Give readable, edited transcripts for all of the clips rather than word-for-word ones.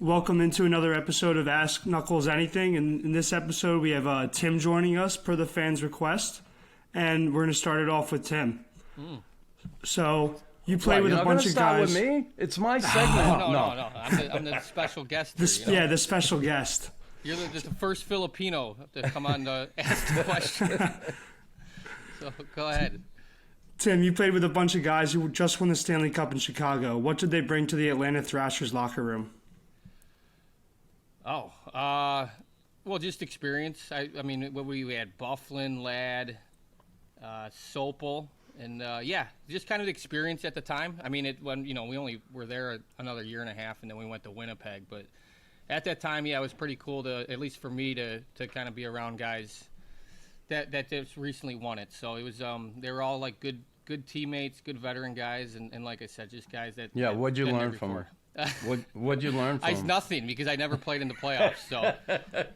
Welcome into another episode of Ask Knuckles Anything. And in this episode, we have Tim joining us per the fans' request. And we're going to start it off with Tim. So, you play with a bunch of guys. With me? It's my segment. No. I'm the special guest here, Yeah, the special guest. You're the first Filipino to come on to ask the question. So, go ahead. Tim, you played with a bunch of guys who just won the Stanley Cup in Chicago. What did they bring to the Atlanta Thrashers locker room? Well, just experience. I mean, we had Bufflin, Ladd, Sopel, and just kind of experience at the time. I mean, we only were there another year and a half, and then we went to Winnipeg. But at that time, it was pretty cool to, at least for me, to kind of be around guys that just recently won it. So it was they were all like good teammates, good veteran guys, and like I said, just guys that. Yeah, what'd you learn from her? What'd you learn from them? Nothing, because I never played in the playoffs, so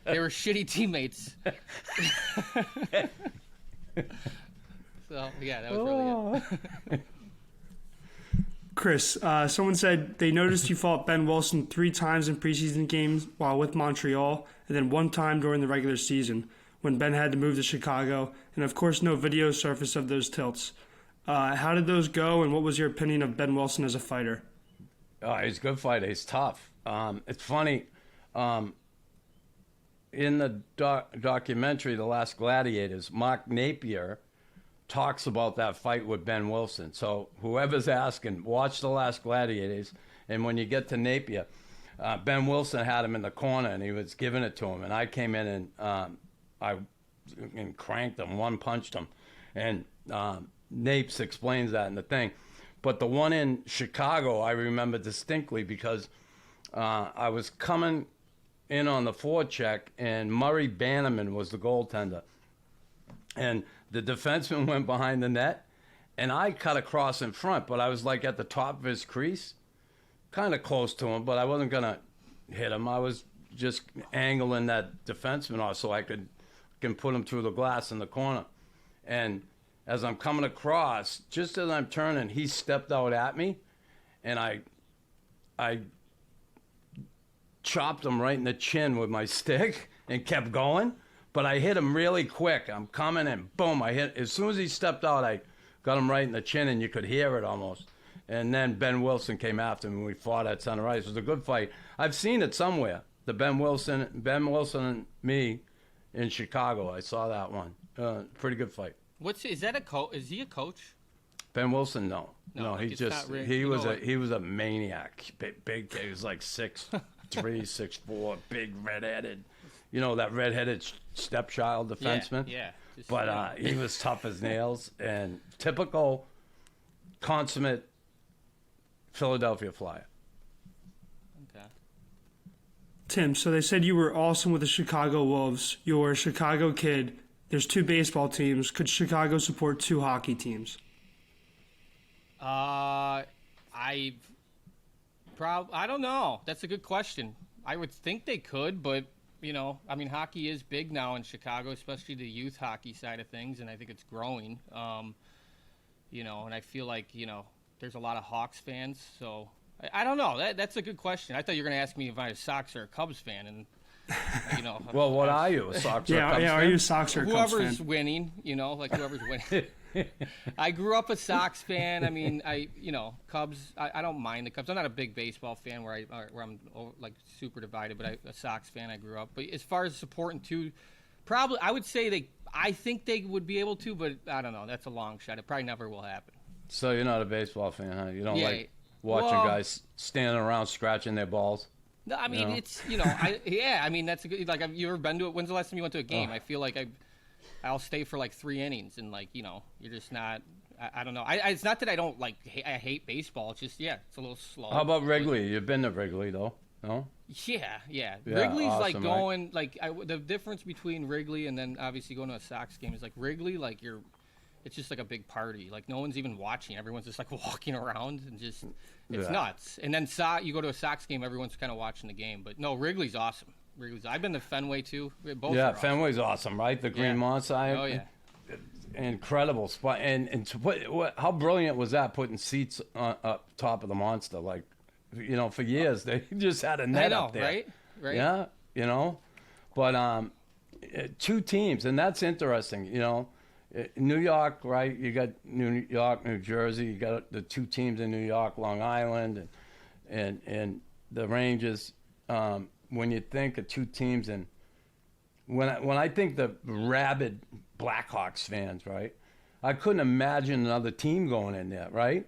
they were shitty teammates. So, yeah, that was really it. Chris, someone said they noticed you fought Behn Wilson 3 times in preseason games while with Montreal, and then 1 time during the regular season when Ben had to move to Chicago, and of course no video surfaced of those tilts. How did those go, and what was your opinion of Behn Wilson as a fighter? Oh, he's a good fighter. He's tough. It's funny. In the documentary, The Last Gladiators, Mark Napier talks about that fight with Behn Wilson. So whoever's asking, watch The Last Gladiators. And when you get to Napier, Behn Wilson had him in the corner, and he was giving it to him. And I came in and I cranked him, one-punched him. And Napes explains that in the thing. But the one in Chicago, I remember distinctly because I was coming in on the forecheck, and Murray Bannerman was the goaltender. And the defenseman went behind the net, and I cut across in front, but I was like at the top of his crease, kind of close to him, but I wasn't going to hit him. I was just angling that defenseman off so I can put him through the glass in the corner. And as I'm coming across, just as I'm turning, he stepped out at me, and I chopped him right in the chin with my stick and kept going. But I hit him really quick. I'm coming, and boom, I hit. As soon as he stepped out, I got him right in the chin, and you could hear it almost. And then Behn Wilson came after me, and we fought at center ice. It was a good fight. I've seen it somewhere, the Behn Wilson and me in Chicago. I saw that one. Pretty good fight. Is that a coach? Is he a coach? Behn Wilson, no, like he was a maniac. Big, he was like 6'3", 6'4", big redheaded. You know that redheaded stepchild defenseman. Yeah. But he was tough as nails and typical, consummate Philadelphia Flyer. Okay. Tim, so they said you were awesome with the Chicago Wolves. You're a Chicago kid. There's 2 baseball teams. Could Chicago support 2 hockey teams? I don't know. That's a good question. I would think they could, but hockey is big now in Chicago, especially the youth hockey side of things, and I think it's growing. And I feel like there's a lot of Hawks fans, so I don't know. That's a good question. I thought you were going to ask me if I was a Sox or a Cubs fan, and. Well, what are you, a Sox or a Cubs fan? Are you a Sox or a Cubs fan? Whoever's winning, whoever's winning. I grew up a Sox fan. I mean, Cubs. I don't mind the Cubs. I'm not a big baseball fan where I'm like super divided, but a Sox fan. I grew up. But as far as supporting 2, probably I would say I think they would be able to, but I don't know. That's a long shot. It probably never will happen. So you're not a baseball fan, huh? You don't like watching guys standing around scratching their balls. No, I mean, it's, that's a good, you ever been to it? When's the last time you went to a game? I feel like I'll stay for like 3 innings and you're just not, I don't know. It's not that I don't I hate baseball. It's just, it's a little slow. How about Wrigley? You've been to Wrigley though, no? Yeah. Wrigley's awesome, going, the difference between Wrigley and then obviously going to a Sox game is Wrigley, it's just like a big party. No one's even watching. Everyone's just walking around and just, it's nuts. And then you go to a Sox game, everyone's kind of watching the game. But no, Wrigley's awesome. I've been to Fenway too. Both Fenway's awesome, right? The Green Monster. Oh yeah. Incredible spot. And to put, how brilliant was that, putting seats up top of the Monster? for years. They just had a net up there. Right? Yeah, But two teams, and that's interesting, New York, right? You got New York, New Jersey. You got the two teams in New York, Long Island, and the Rangers. When you think of two teams, and when I think the rabid Blackhawks fans, right? I couldn't imagine another team going in there, right?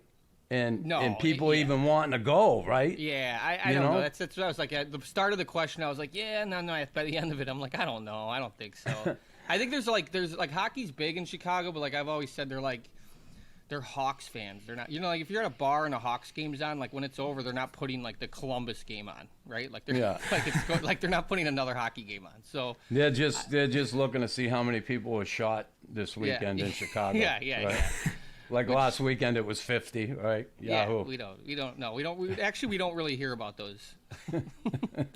And people even wanting to go, right? Yeah, I don't know. That's what I was like at the start of the question. I was like, yeah, no. By the end of it, I'm like, I don't know. I don't think so. I think there's hockey's big in Chicago, but like I've always said, they're Hawks fans. They're not, like if you're at a bar and a Hawks game's on, like when it's over, they're not putting like the Columbus game on, right? Like they're like they're not putting another hockey game on. So they're just looking to see how many people were shot this weekend in Chicago. Yeah. Like last weekend, it was 50, right? Yahoo. Yeah, we don't really hear about those.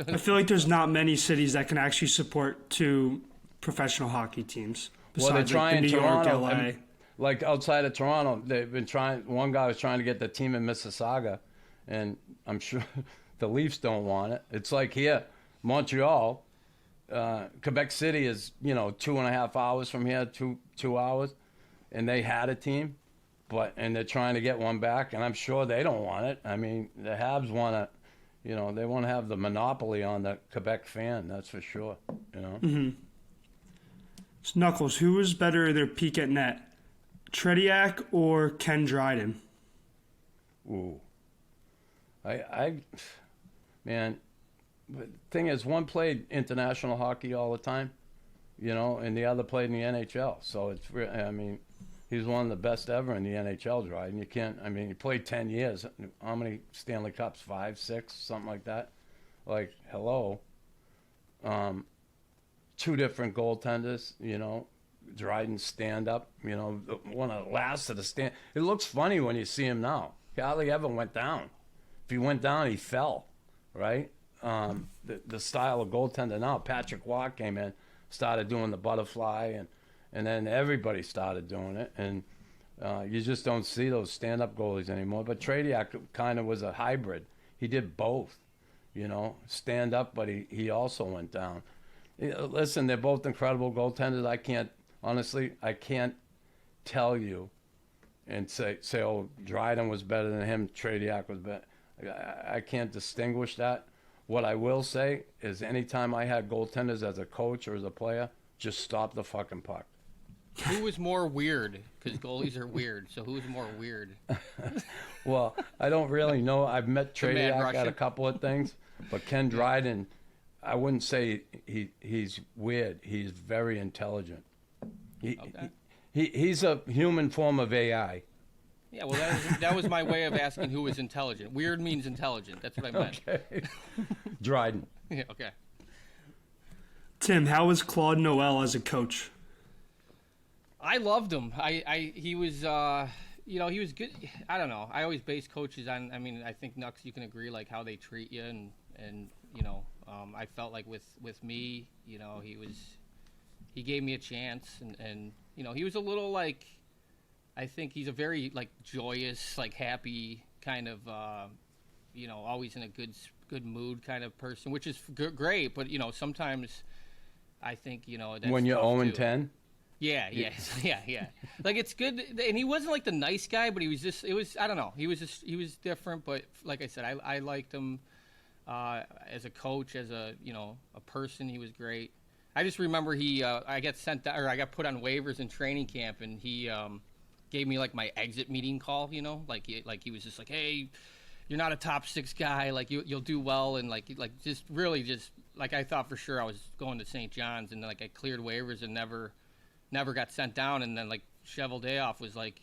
I feel like there's not many cities that can actually support two professional hockey teams. Well, they're trying New York, Toronto. LA. Like outside of Toronto, they've been trying. One guy was trying to get the team in Mississauga, and I'm sure the Leafs don't want it. It's like here, Montreal, Quebec City is 2.5 hours from here, 2 hours, and they had a team. And they're trying to get one back, and I'm sure they don't want it. I mean, the Habs want to, they want to have the monopoly on the Quebec fan. That's for sure. Mm-hmm. So Knuckles, who was better in their peak at net, Tretiak or Ken Dryden? Ooh, man. The thing is, one played international hockey all the time, and the other played in the NHL. So it's, he's one of the best ever in the NHL, Dryden. You can't, he played 10 years. How many Stanley Cups? 5, 6, something like that? Like, hello. Two different goaltenders, Dryden stand up, one of the last of the stand. It looks funny when you see him now. He hardly ever went down. If he went down, he fell, right? The style of goaltender now, Patrick Waugh came in, started doing the butterfly, and then everybody started doing it, and you just don't see those stand-up goalies anymore. But Tretiak kind of was a hybrid. He did both, stand up, but he also went down. Listen, they're both incredible goaltenders. I can't tell you and say, oh, Dryden was better than him, Tretiak was better. I can't distinguish that. What I will say is anytime I had goaltenders as a coach or as a player, just stop the fucking puck. Who was more weird? Because goalies are weird. So who was more weird? Well, I don't really know. I've met Tretiak at a couple of things, but Ken Dryden, I wouldn't say he's weird. He's very intelligent. He's a human form of AI. Yeah, well, that was my way of asking who was intelligent. Weird means intelligent. That's what I meant. Okay. Dryden. Yeah, okay. Tim, how was Claude Noel as a coach? I loved him. He was he was good. I don't know. I always base coaches on. I think Nux, you can agree like how they treat you, and I felt like with me, he gave me a chance, and he was a little like, I think he's a very like joyous, like happy kind of, always in a good mood kind of person, which is great. But sometimes I think that's when you're 0-10. Yeah. Like it's good, and he wasn't like the nice guy, but he was just. It was I don't know. He was different, but like I said, I liked him as a coach, as a a person. He was great. I just remember I got put on waivers in training camp, and he gave me like my exit meeting call. Like he was just like, hey, you're not a top 6 guy. Like you'll do well, and like just really just like I thought for sure I was going to St. John's, and then like I cleared waivers and never got sent down, and then like Cheval Dayoff was like,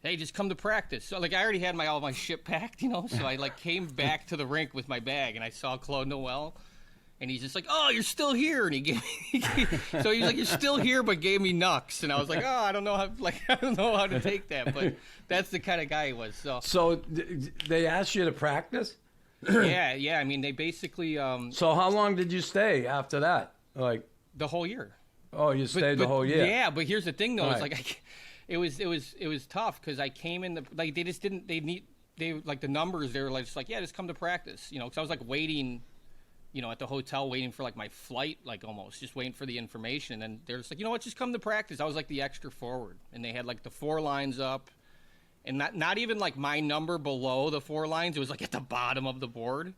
hey, just come to practice. So like I already had all my shit packed, so I like came back to the rink with my bag, and I saw Claude Noel, and he's just like, oh, you're still here, and he gave so he's like, you're still here, but gave me Nux, and I was like, oh, I don't know how to take that, but that's the kind of guy he was. So they asked you to practice? Yeah. They basically. So how long did you stay after that? Like the whole year. Oh, you stayed the whole year. Yeah, but here's the thing, though. Right. It's like it was tough because I came in they just didn't. they like the numbers. They were like, just like, yeah, just come to practice. You know, because I was like waiting, you know, at the hotel, waiting for like my flight, like almost just waiting for the information. And then they're just like, you know what, just come to practice. I was like the extra forward, and they had like the 4 lines up, and not even like my number below the 4 lines. It was like at the bottom of the board.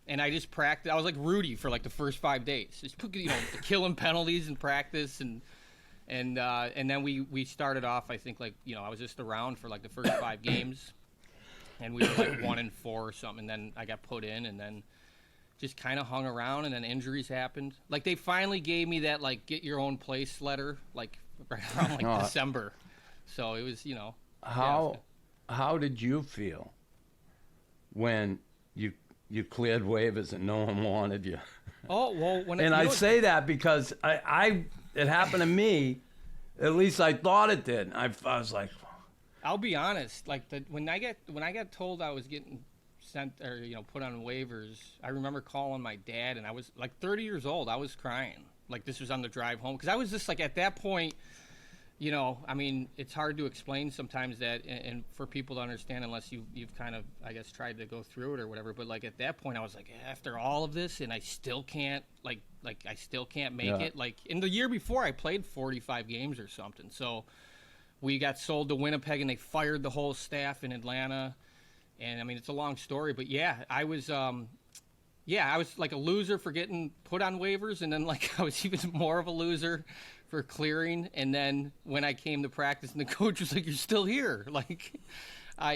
And I just practiced. I was like Rudy for like the first 5 days, just you know, killing penalties in practice, and then we started off. I think like, you know, I was just around for like the first 5 games, and we were like 1-4 or something. And then I got put in, and then just kind of hung around, and then injuries happened. Like they finally gave me that like get your own place letter, like right around like December. So it was, you know. How did you feel when you cleared waivers and no one wanted you? Oh, well, I say that because it happened to me. At least I thought it did. I was like, I'll be honest. Like when I got told I was getting sent or, you know, put on waivers, I remember calling my dad, and I was like 30 years old. I was crying. Like this was on the drive home, because I was just like at that point. You know, I mean, it's hard to explain sometimes that, and for people to understand unless you've kind of, I guess, tried to go through it or whatever. But like at that point, I was like, after all of this, and I still can't, like I still can't make it. Like in the year before, I played 45 games or something. So we got sold to Winnipeg, and they fired the whole staff in Atlanta. And I mean, it's a long story, but yeah, I was like a loser for getting put on waivers, and then like I was even more of a loser for clearing. And then when I came to practice, and the coach was like, "You're still here," like,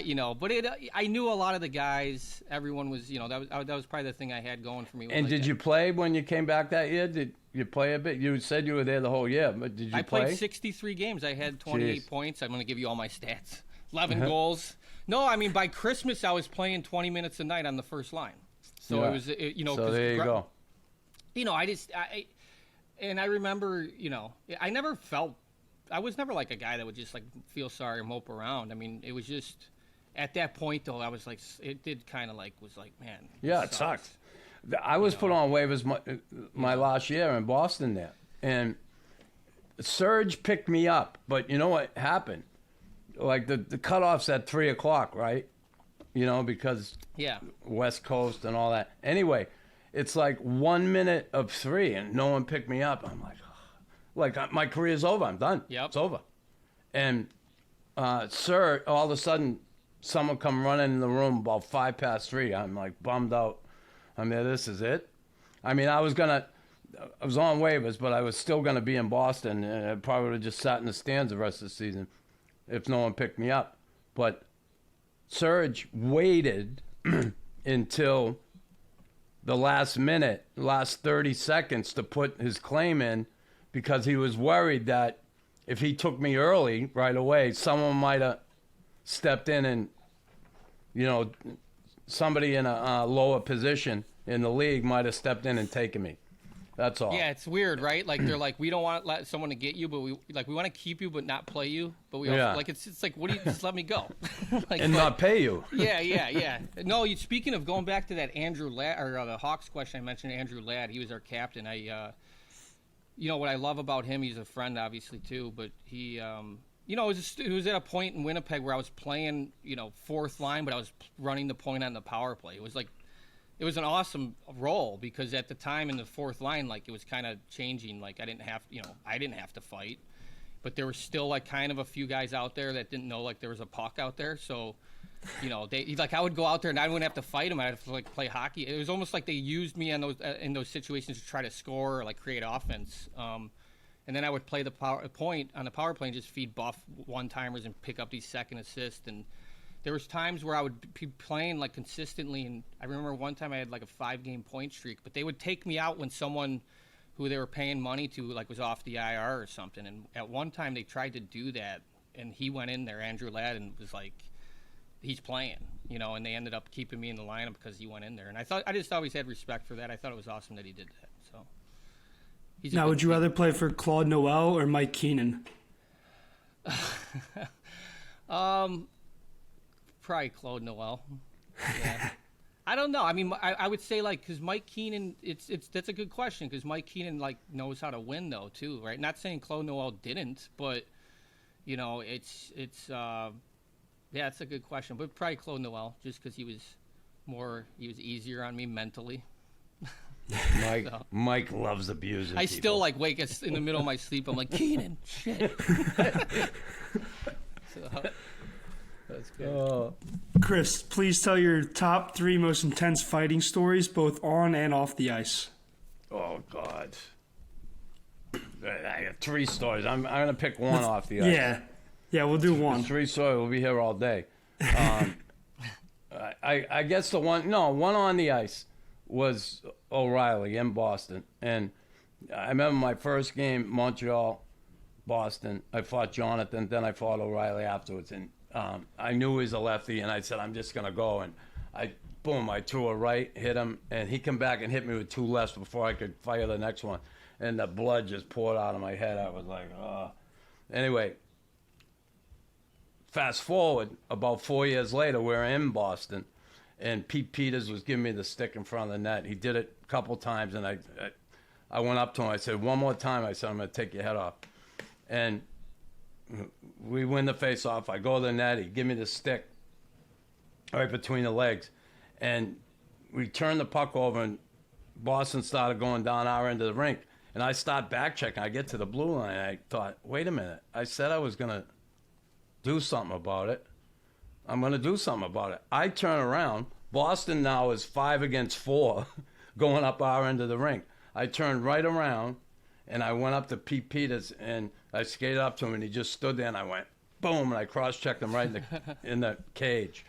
you know. But I knew a lot of the guys. Everyone was, you know, that was probably the thing I had going for me. And did you play when you came back that year? Did you play a bit? You said you were there the whole year, but did you play? I played 63 games. I had 28 points. I'm going to give you all my stats. 11 goals. No, I mean by Christmas I was playing 20 minutes a night on the first line. So it was, you know. So there you go. You know, and I remember, you know, I was never like a guy that would just like feel sorry or mope around. I mean, it was just at that point though, I was like, it did kind of like, was like, man. Yeah, it sucked. I was put on waivers my last year in Boston there, and Serge picked me up. But you know what happened? Like the cutoff's at 3:00, right? You know, because West Coast and all that. Anyway, it's like 1 minute of 3, and no one picked me up. I'm like, my career's over. I'm done. Yep. It's over. And sir, all of a sudden, someone come running in the room about 3:05. I'm like bummed out. I mean, this is it. I mean, I was on waivers, but I was still gonna be in Boston, and I probably would have just sat in the stands the rest of the season if no one picked me up. But Serge waited until the last minute, last 30 seconds to put his claim in, because he was worried that if he took me early right away, someone might have stepped in and, you know, somebody in a lower position in the league might have stepped in and taken me. That's all. Yeah, it's weird, right? Like they're like, we don't want someone to get you, but we want to keep you, but not play you. But we also, like it's like, what do you just let me go, like, and not pay you? Yeah. No, speaking of going back to that Andrew Ladd or the Hawks question, I mentioned Andrew Ladd. He was our captain. You know what I love about him? He's a friend, obviously too. But he, you know, it was at a point in Winnipeg where I was playing, you know, 4th line, but I was running the point on the power play. It was an awesome role, because at the time in the 4th line, like it was kind of changing. Like I didn't have to fight, but there was still like kind of a few guys out there that didn't know like there was a puck out there. So, you know, I would go out there and I wouldn't have to fight them. I'd have to like play hockey. It was almost like they used me in those situations to try to score or like create offense. And then I would play the power point on the power play and just feed buff one-timers and pick up these second assists. And there was times where I would be playing like consistently, and I remember one time I had like a 5-game point streak, but they would take me out when someone who they were paying money to like was off the IR or something. And at one time they tried to do that, and he went in there, Andrew Ladd, and was like, he's playing, you know, and they ended up keeping me in the lineup because he went in there. And I just always had respect for that. I thought it was awesome that he did that. So now, would you rather play for Claude Noel or Mike Keenan? Probably Claude Noel. Yeah. I don't know. I mean, I would say like, because Mike Keenan, that's a good question, because Mike Keenan like knows how to win though too, right? Not saying Claude Noel didn't, but you know, it's Yeah, that's a good question. But probably Claude Noel, just because he was easier on me mentally. Mike loves abusing I people. still like wake up in the middle of my sleep. I'm like, Keenan, shit. So, that's good. Chris, please tell your top 3 most intense fighting stories, both on and off the ice. Oh, God. I have 3 stories. I'm going to pick one off the ice. Yeah, we'll do one. 3 stories. We'll be here all day. I guess one on the ice was O'Reilly in Boston. And I remember my first game, Montreal, Boston. I fought Jonathan, then I fought O'Reilly afterwards. And I knew he was a lefty, and I said, I'm just going to go. And I threw a right, hit him, and he came back and hit me with 2 lefts before I could fire the next one. And the blood just poured out of my head. I was like, oh. Anyway, fast forward, about 4 years later, we're in Boston, and Pete Peters was giving me the stick in front of the net. He did it a couple times, and I went up to him. I said, one more time. I said, I'm going to take your head off. And we win the face-off. I go to the net. He give me the stick right between the legs. And we turned the puck over, and Boston started going down our end of the rink. And I start back-checking. I get to the blue line. I thought, wait a minute. I said I was going to do something about it. I'm going to do something about it. I turn around. Boston now is 5 against 4 going up our end of the rink. I turned right around, and I went up to Pete Peters, and I skated up to him, and he just stood there, and I went, boom, and I cross-checked him right in the cage.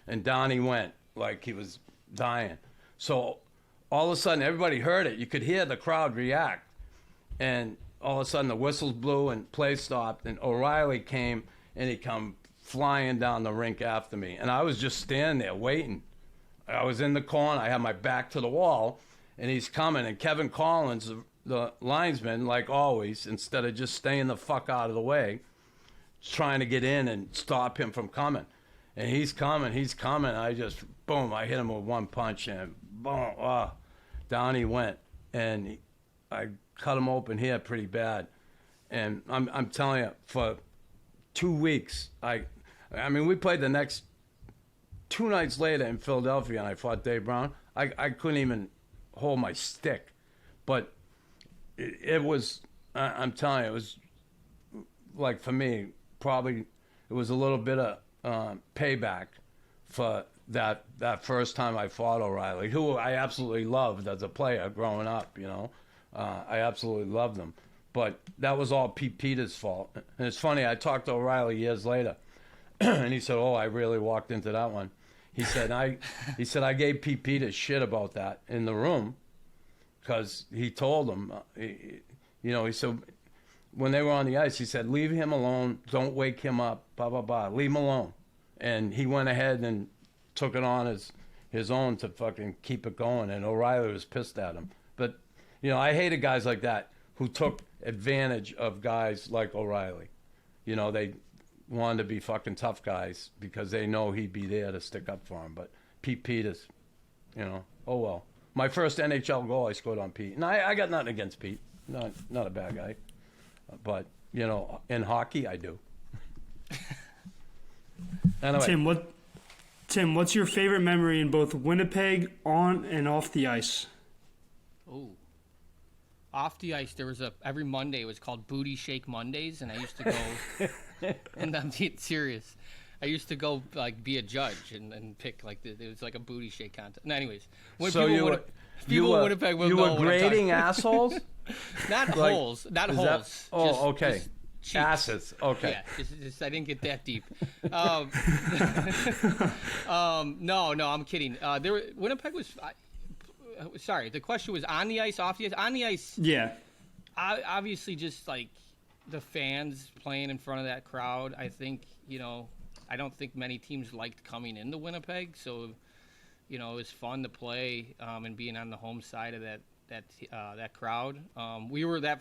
And down he went like he was dying. So all of a sudden, everybody heard it. You could hear the crowd react. And all of a sudden, the whistles blew and play stopped. And O'Reilly came, and he come flying down the rink after me. And I was just standing there waiting. I was in the corner. I had my back to the wall, and he's coming. And Kevin Collins, the linesman, like always, instead of just staying the fuck out of the way, trying to get in and stop him from coming. And he's coming. I just, boom, I hit him with one punch, and boom, down he went. And I cut him open here pretty bad. And I'm telling you, for 2 weeks, I mean, we played the next 2 nights later in Philadelphia, and I fought Dave Brown. I couldn't even hold my stick. But it was, I'm telling you, it was, like, for me, probably it was a little bit of payback for that first time I fought O'Reilly, who I absolutely loved as a player growing up, you know. I absolutely loved him. But that was all Pete Peters' fault. And it's funny, I talked to O'Reilly years later, and he said, I really walked into that one. He said, I gave Pete Peters shit about that in the room because he told him, he said, when they were on the ice, he said, leave him alone, don't wake him up, blah, blah, blah, leave him alone. And he went ahead and took it on his own to fucking keep it going, and O'Reilly was pissed at him. But, I hated guys like that who took advantage of guys like O'Reilly. They wanted to be fucking tough guys because they know he'd be there to stick up for him. But Pete Peters, oh well. My first NHL goal I scored on Pete. And I got nothing against Pete. Not a bad guy. But, in hockey, I do. Anyway. Tim, what's your favorite memory in both Winnipeg on and off the ice? Oh. Off the ice, there was every Monday, it was called Booty Shake Mondays, and I used to go, and I'm being serious, I used to go, be a judge and pick, it was like a booty shake contest. No, anyways. So you were grading assholes? Not holes. Not holes. Okay. Just asses. Okay. Yeah, just I didn't get that deep. No, I'm kidding. Winnipeg was... sorry, the question was on the ice, off the ice. On the ice, yeah. Obviously, just the fans playing in front of that crowd. I think I don't think many teams liked coming into Winnipeg, so it was fun to play and being on the home side of that crowd. We were there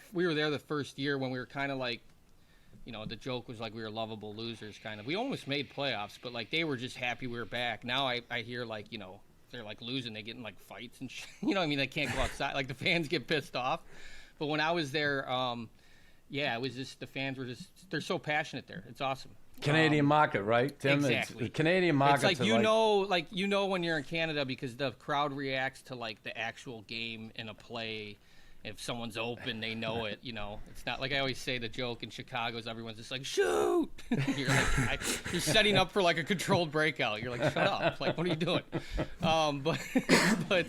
the first year when we were kind of the joke was we were lovable losers kind of. We almost made playoffs, but they were just happy we were back. Now I hear they're losing, they get in fights and shit. They can't go outside. The fans get pissed off. But when I was there, it was just the fans were they're so passionate there. It's awesome. Canadian market, right, Tim? Exactly. The Canadian market. It's like you know when you're in Canada because the crowd reacts to like the actual game in a play. If someone's open, they know it. It's not like I always say the joke in Chicago is everyone's just like shoot. You're setting up for like a controlled breakout. You're like shut up. Like what are you doing? But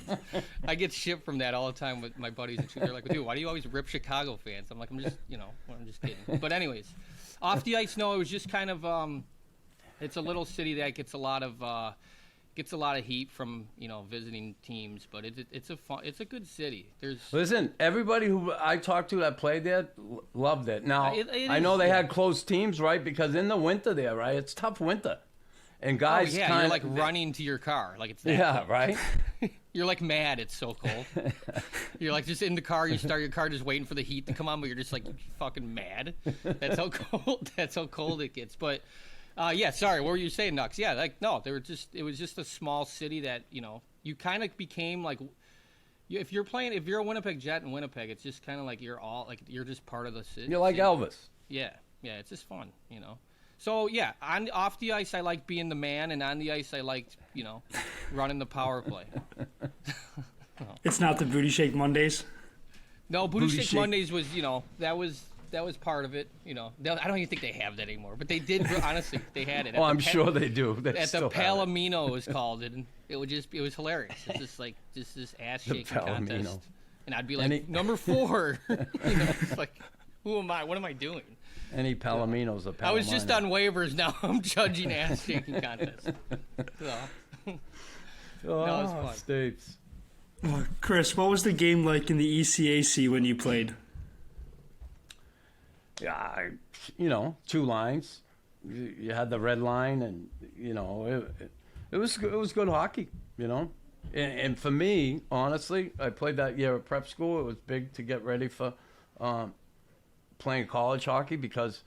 I get shit from that all the time with my buddies and they're like, dude, why do you always rip Chicago fans? I'm like, I'm just kidding. But anyways, off the ice, no, it was just kind of it's a little city that gets a lot of heat from visiting teams, but it's a good city. Listen, everybody who I talked to that played there loved it. Now I know they had close teams, right? Because in the winter there, right? It's tough winter, and guys, you're like running to your car, like it's that cold. Right. You're like mad. It's so cold. You're like just in the car. You start your car, just waiting for the heat to come on, but you're just like fucking mad. That's how cold. That's how cold it gets. But. Sorry, what were you saying, Nux? Yeah, it was just a small city that, you kind of became like, if you're a Winnipeg Jet in Winnipeg, it's just kind of like you're just part of the city. You're like Elvis. Yeah, it's just fun, So, yeah, off the ice, I like being the man, and on the ice, I liked, running the power play. It's not the Booty Shake Mondays? No, Booty Shake Mondays was, that was part of it, I don't even think they have that anymore, but they did. Honestly, they had it. I'm sure they do. At the Palomino, it was called, and it was hilarious. It's just like this ass shaking contest, and I'd be like number 4. It's like, who am I? What am I doing? Any Palominos? I was just on waivers. Now I'm judging ass shaking contest. So. That was fun. States. Chris, what was the game like in the ECAC when you played? Yeah, 2 lines. You had the red line, and it was good hockey. And for me, honestly, I played that year at prep school. It was big to get ready for playing college hockey because,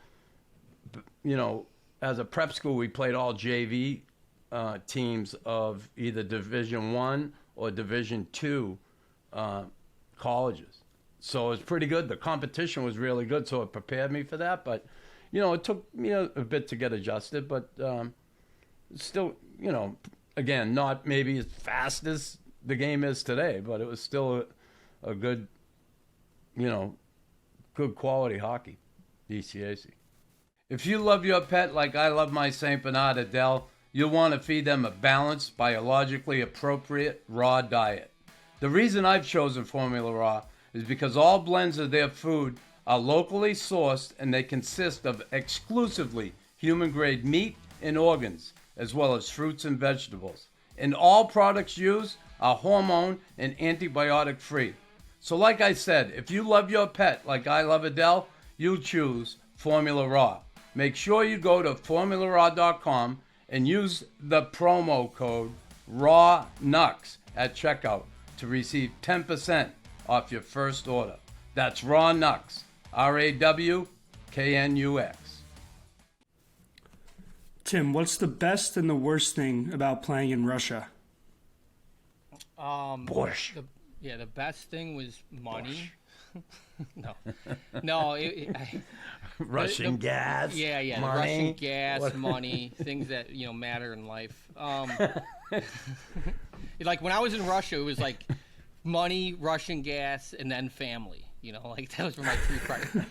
as a prep school, we played all JV teams of either Division I or Division II colleges. So it was pretty good. The competition was really good, so it prepared me for that. But, it took me a bit to get adjusted. But still, again, not maybe as fast as the game is today, but it was still a good, good quality hockey, the ECAC. If you love your pet like I love my St. Bernard Adele, you'll want to feed them a balanced, biologically appropriate raw diet. The reason I've chosen Formula Raw is because all blends of their food are locally sourced and they consist of exclusively human-grade meat and organs, as well as fruits and vegetables. And all products used are hormone and antibiotic-free. So like I said, if you love your pet like I love Adele, you'll choose Formula Raw. Make sure you go to formularaw.com and use the promo code RAWNUX at checkout to receive 10% off your first order. That's Raw Nux, RAWKNUX. Tim, what's the best and the worst thing about playing in Russia? Borscht. The best thing was money. No. Russian gas. Yeah. Money. Russian gas, money, things that matter in life. Like when I was in Russia, it was like money, Russian gas, and then family. Like that was my 3 priorities.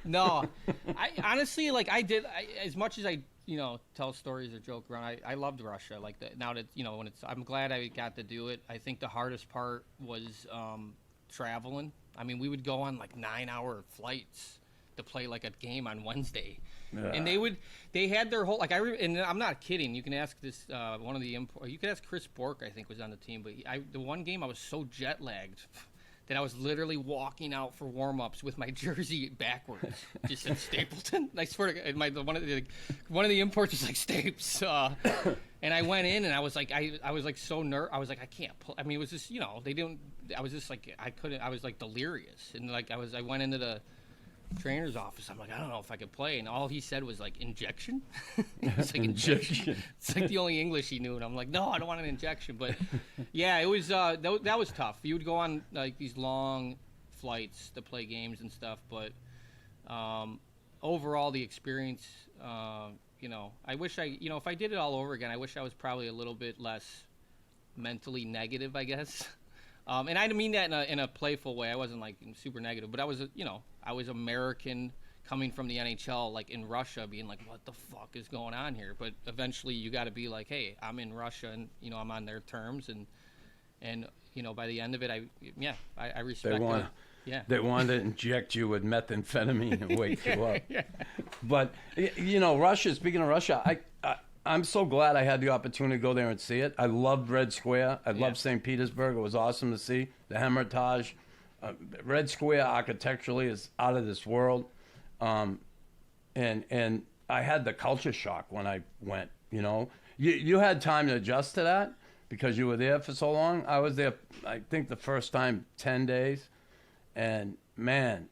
No, I honestly as much as I tell stories or joke around. I loved Russia. Like that. Now that I'm glad I got to do it. I think the hardest part was traveling. I mean, we would go on like 9-hour flights to play like a game on Wednesday, and they had their whole and I'm not kidding. You can ask this one of the you can ask Chris Bork. I think was on the team, but the one game I was so jet lagged that I was literally walking out for warm-ups with my jersey backwards, just in Stapleton. I swear to God, one of the imports was like Stapes, and I went in and I was like, I was like so nervous. I was like, I can't play. I mean, it was just they didn't. I was just like I couldn't. I was like delirious, and like I went into the trainer's office. I'm like, I don't know if I could play, and all he said was like injection. It's like injection. It's like the only English he knew, and I'm like, no, I don't want an injection. But yeah, it was that was tough. You would go on like these long flights to play games and stuff, but overall the experience, I wish if I did it all over again, I wish I was probably a little bit less mentally negative, I guess. And I didn't mean that in a playful way. I wasn't like super negative, but I was American coming from the NHL, like in Russia, being like, what the fuck is going on here? But eventually you got to be like, hey, I'm in Russia and, I'm on their terms. And by the end of it, I respect it. Yeah. They wanted to inject you with methamphetamine and wake you up. Yeah. But, Russia, speaking of Russia, I'm so glad I had the opportunity to go there and see it. I loved Red Square. I loved St. Petersburg. It was awesome to see. The Hermitage. Red Square architecturally is out of this world. And I had the culture shock when I went, You had time to adjust to that because you were there for so long. I was there, I think, the first time 10 days. And, man,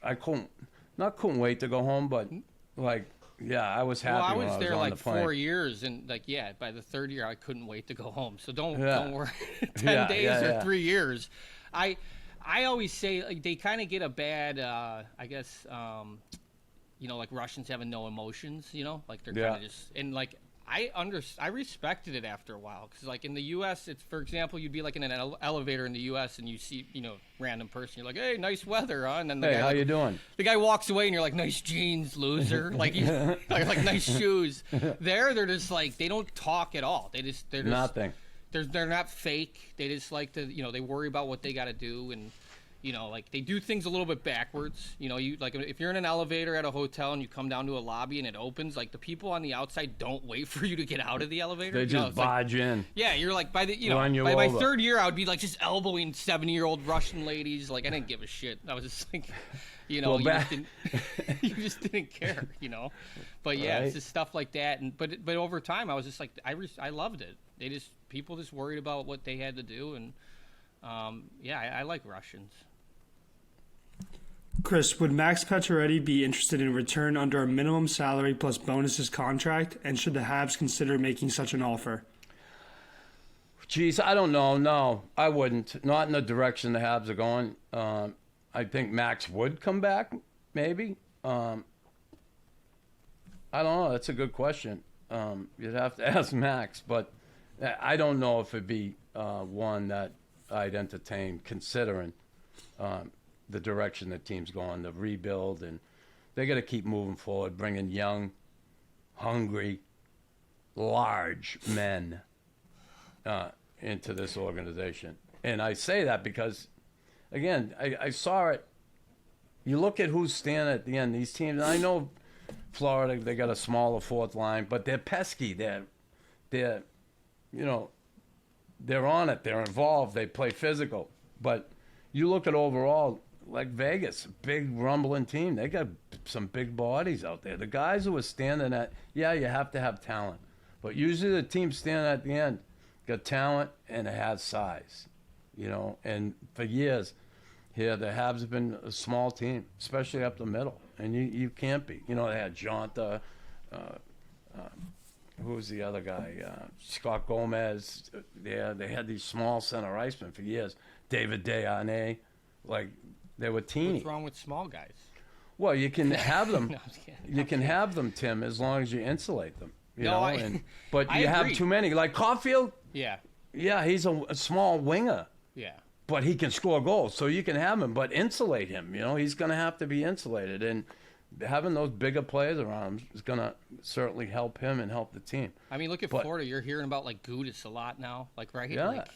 I couldn't wait to go home, but, I was happy. Well, I when was there on like the plane. 4 years, and by the third year, I couldn't wait to go home. So don't worry. 10 Yeah, days yeah, or yeah. 3 years. I always say they kind of get a bad, like Russians having no emotions. Like they're kind of just I respected it after a while because like in the U.S. it's, for example, you'd be like in an elevator in the U.S. and you see random person, you're like, hey, nice weather, huh? And then the guy, how you doing? The guy walks away and you're like, nice jeans, loser. like nice shoes. There they're just like, they don't talk at all. They're just Nothing. They're not fake. They just like to they worry about what they got to do, and like they do things a little bit backwards. You like if you're in an elevator at a hotel and you come down to a lobby and it opens, like the people on the outside don't wait for you to get out of the elevator. They just barge in. Yeah, you're like by the Run you by my over. third year I would be like just elbowing 70-year-old Russian ladies. Like I didn't give a shit. I was just like, Well, you just didn't care. But yeah, Right. it's just stuff like that. And but over time I was just like I loved it. People just worried about what they had to do, and I like Russians. Chris, would Max Pacioretty be interested in return under a minimum salary plus bonuses contract, and should the Habs consider making such an offer? Geez, I don't know. No, I wouldn't. Not in the direction the Habs are going. I think Max would come back, maybe. I don't know. That's a good question. You'd have to ask Max, but I don't know if it'd be one that I'd entertain considering the direction the team's going, the rebuild, and they got to keep moving forward, bringing young, hungry, large men into this organization. And I say that because, again, I saw it. You look at who's standing at the end. These teams, and I know Florida, they got a smaller fourth line, but they're pesky. They're on it. They're involved. They play physical. But you look at overall, like Vegas, big rumbling team. They got some big bodies out there. The guys who are standing at, you have to have talent. But usually the team standing at the end got talent and it has size. And for years here, the Habs have been a small team, especially up the middle. And you can't be. They had Jonta, who was the other guy? Scott Gomez. They had these small center icemen for years. David Desharnais. Like, they were teeny. What's wrong with small guys? Well, you can have them. No, I'm just kidding. You can have them, Tim, as long as you insulate them. But I you have agree. too many. Like Caulfield, Yeah. he's a small winger, Yeah. but he can score goals. So you can have him, but insulate him. He's going to have to be insulated. And having those bigger players around him is going to certainly help him and help the team. I mean, look at Florida. You're hearing about like Gudis a lot now. Like Yeah. Like,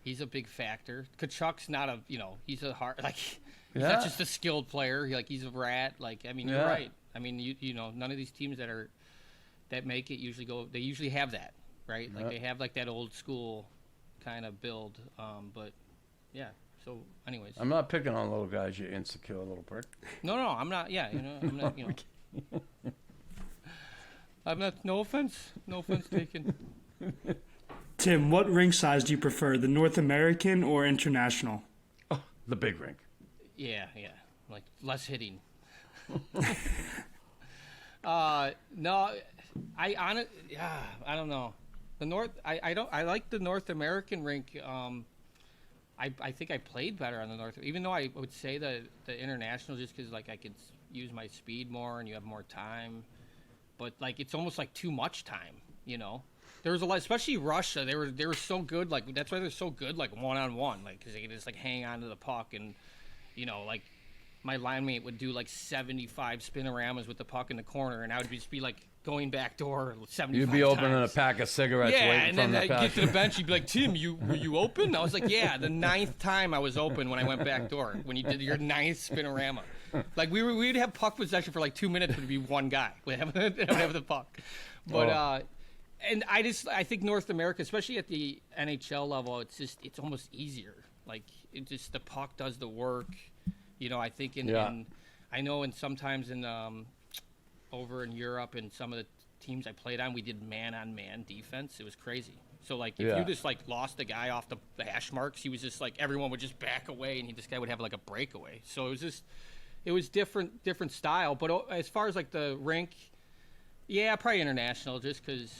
he's a big factor. Kachuk's not a, he's a hard, like, he's not just a skilled player. Like, he's a rat. Like, I mean, you're right. I mean, none of these teams that make it usually have that, right? Like, they have like that old school kind of build. But yeah. So, anyways. I'm not picking on little guys, you insecure little prick. No, I'm not. Yeah, I'm not. I'm not. No offense taken. Tim, what rink size do you prefer, the North American or international? Oh, the big rink. Yeah, like less hitting. No, I don't know. I like the North American rink. I think I played better on the North, even though I would say the international, just because like I could, use my speed more and you have more time. But like it's almost like too much time, you know. There was a lot, especially Russia. They were so good. Like that's why they're so good, like 1-on-1, like because they can just like hang on to the puck and, you know, like my line mate would do like 75 spinoramas with the puck in the corner, and I would just be like going back door 75 You'd be opening times. a pack of cigarettes waiting And then from the I'd pack. get to the bench, you'd be like, Tim, were you open? I was like, yeah, the 9th time I was open when I went back door, when you did your 9th spinorama. Like we'd have puck possession for like 2 minutes, but it'd be one guy would have the puck. But and I think North America, especially at the NHL level, it's almost easier. Like the puck does the work. You know, I think I know sometimes over in Europe and some of the teams I played on, we did man-on-man defense. It was crazy. So, like, if you just, like, lost a guy off the hash marks, he was just, like, everyone would just back away, and this guy would have, like, a breakaway. So it was different style. But as far as, like, the rink, yeah, probably international just because,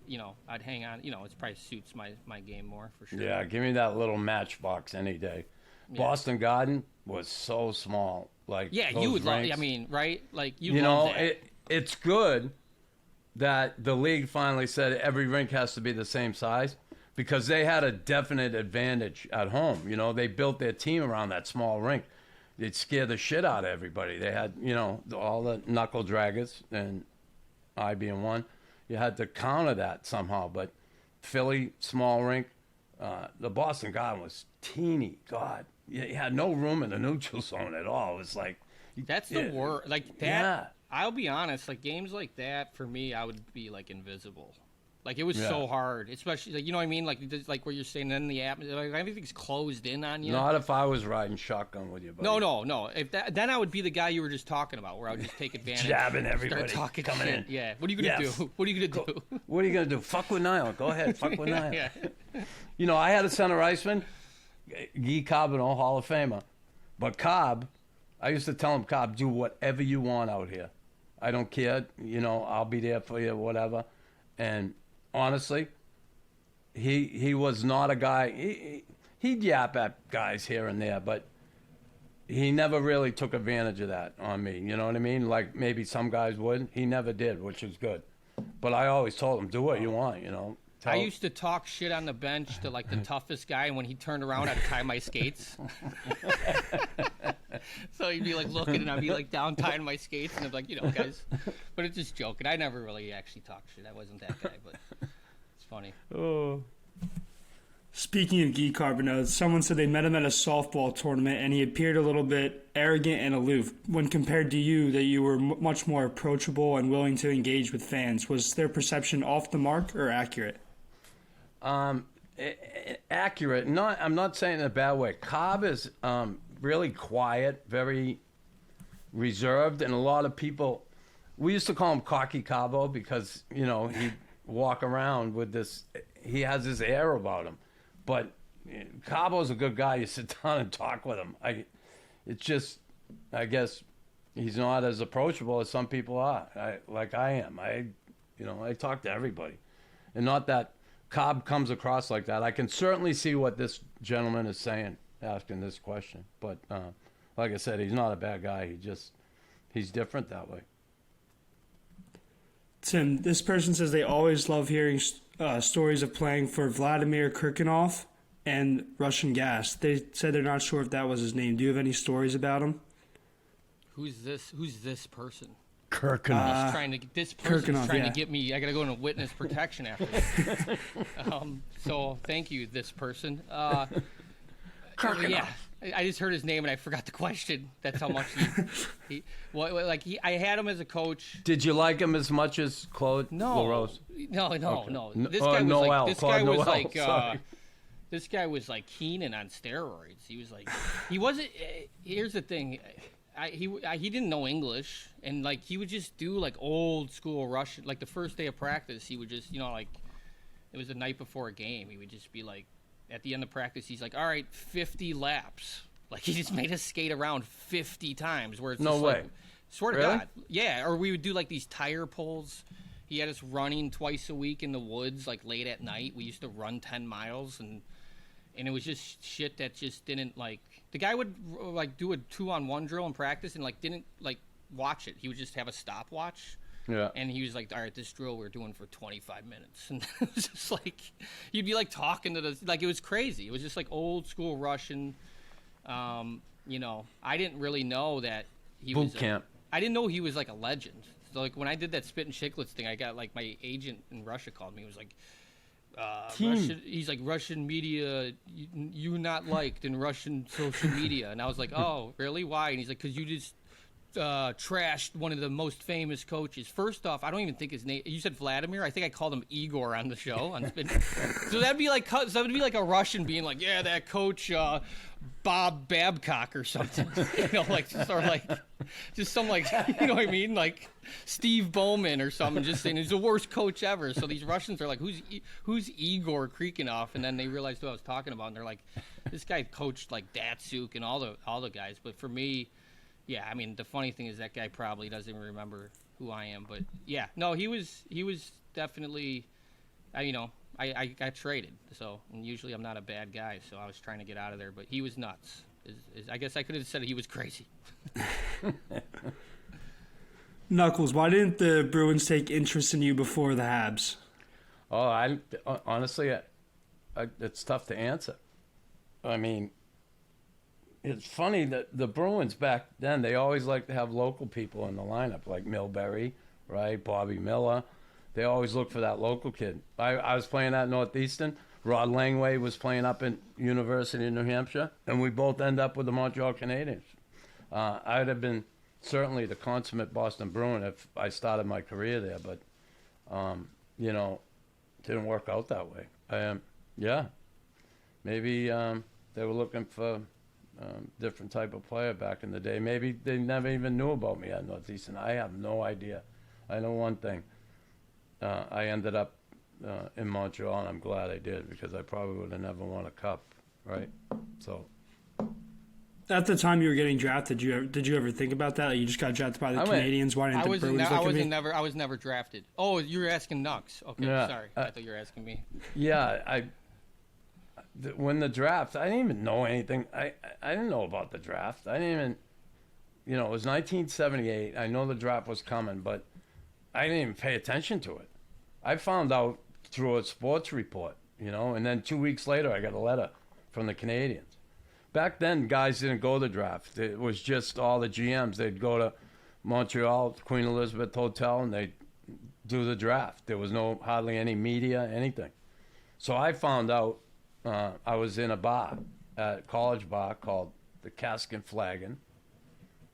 you know, I'd hang on. You know, it probably suits my game more for sure. Yeah, give me that little matchbox any day. Yeah. Boston Garden was so small. Like you would love. I mean, right? Like you know, love that. It's good that the league finally said every rink has to be the same size because they had a definite advantage at home. You know, they built their team around that small rink. It'd scare the shit out of everybody. They had, you know, all the knuckle draggers, and I being one. You had to counter that somehow. But Philly, small rink. The Boston Garden was teeny. God, you had no room in the neutral zone at all. It was like that's the worst. Like that. Yeah. I'll be honest. Like games like that for me, I would be like invisible. Like it was so hard, especially like you know what I mean. Like where you're saying then the app, like everything's closed in on you. Not if I was riding shotgun with you, buddy. No. If then I would be the guy you were just talking about, where I would just take advantage, jabbing everybody, start talking coming shit. in. Yeah. What are you gonna do? What are you gonna do? What are you gonna do? Fuck with Niall. Go ahead. Fuck with Niall. Yeah. You know, I had a center iceman, Guy Carbonneau, Hall of Famer, but Cobb, I used to tell him, Cobb, do whatever you want out here. I don't care. You know, I'll be there for you, whatever. And honestly, he was not a guy. He'd yap at guys here and there, but he never really took advantage of that on me. You know what I mean? Like maybe some guys would. He never did, which is good. But I always told him, do what you want, you know. I used to talk shit on the bench to like the toughest guy, and when he turned around, I'd tie my skates. So he'd be like looking, and I'd be like down tying my skates, and I'm like, you know, guys. But it's just joking. I never really actually talked shit. I wasn't that guy, but it's funny. Oh. Speaking of Guy Carbonneau, someone said they met him at a softball tournament, and he appeared a little bit arrogant and aloof when compared to you, that you were much more approachable and willing to engage with fans. Was their perception off the mark or accurate? Accurate. I'm not saying in a bad way. Cobb is really quiet, very reserved, and a lot of people, we used to call him Cocky Cabo because, you know, he'd walk around with this, he has this air about him. But Cabo's a good guy. You sit down and talk with him. It's just, I guess he's not as approachable as some people are, like I am. I talk to everybody. And not that Cobb comes across like that. I can certainly see what this gentleman is saying, asking this question. But like I said, he's not a bad guy. He's different that way. Tim, this person says they always love hearing stories of playing for Vladimir Krikunov and Russian Gas. They said they're not sure if that was his name. Do you have any stories about him? Who's this person? Krikunov. This person's trying to get me. I got to go into witness protection after this. So thank you, this person. Krikunov. Yeah, I just heard his name and I forgot the question. That's how much I had him as a coach. Did you like him as much as Claude Noel? No. No. This guy was like Keenan on steroids. He wasn't. Here's the thing. He didn't know English, and like he would just do like old school Russian. Like the first day of practice, he would just, you know, like it was the night before a game. He would just be like, at the end of practice, he's like, all right, 50 laps. Like he just made us skate around 50 times. Where it's no just way. Like, swear to God, yeah. Or we would do like these tire pulls. He had us running twice a week in the woods, like late at night. We used to run 10 miles, and it was just shit that just didn't like. The guy would like do a 2-on-1 drill in practice and like didn't like watch it. He would just have a stopwatch. Yeah. And he was like, all right, this drill we're doing for 25 minutes. And it was just like, you'd be like talking to the, like, it was crazy. It was just like old school Russian. You know, I didn't really know that he was. Boot camp. I didn't know he was like a legend. So like when I did that Spit and Chicklets thing, I got like my agent in Russia called me. He was like, he's like, Russian media, you not liked in Russian social media. And I was like, oh, really? Why? And he's like, because you just trashed one of the most famous coaches. First off, I don't even think his name. You said Vladimir. I think I called him Igor on the show. So that'd be like a Russian being like, yeah, that coach Bob Babcock or something. You know, like or like just some like you know what I mean, like Steve Bowman or something. Just saying he's the worst coach ever. So these Russians are like, who's Igor Krikunov? And then they realized who I was talking about, and they're like, this guy coached like Datsuk and all the guys. But for me. Yeah, I mean, the funny thing is that guy probably doesn't even remember who I am. But, yeah, no, he was definitely, you know, I got traded. So, and usually I'm not a bad guy, so I was trying to get out of there. But he was nuts. I guess I could have said he was crazy. Knuckles, why didn't the Bruins take interest in you before the Habs? Oh, honestly, it's tough to answer. I mean, it's funny that the Bruins back then, they always liked to have local people in the lineup, like Milbury, right? Bobby Miller. They always look for that local kid. I was playing at Northeastern. Rod Langway was playing up in University of New Hampshire, and we both end up with the Montreal Canadiens. I'd have been certainly the consummate Boston Bruin if I started my career there, but, you know, it didn't work out that way. Yeah, maybe they were looking for different type of player back in the day. Maybe they never even knew about me at Northeastern. I have no idea. I know one thing. I ended up in Montreal, and I'm glad I did because I probably would have never won a cup, right? So. At the time you were getting drafted, did you ever think about that? Like you just got drafted by the Canadians. Why didn't the Bruins look at me? I was never drafted. Oh, you were asking Nux. Okay, yeah, sorry. I thought you were asking me. Yeah, when the draft, I didn't even know anything. I didn't know about the draft. I didn't even, you know, it was 1978. I know the draft was coming, but I didn't even pay attention to it. I found out through a sports report, you know, and then 2 weeks later I got a letter from the Canadians. Back then, guys didn't go to the draft. It was just all the GMs. They'd go to Montreal, Queen Elizabeth Hotel, and they'd do the draft. There was hardly any media, anything. So I found out. I was in a bar, a college bar called the Cask and Flagon,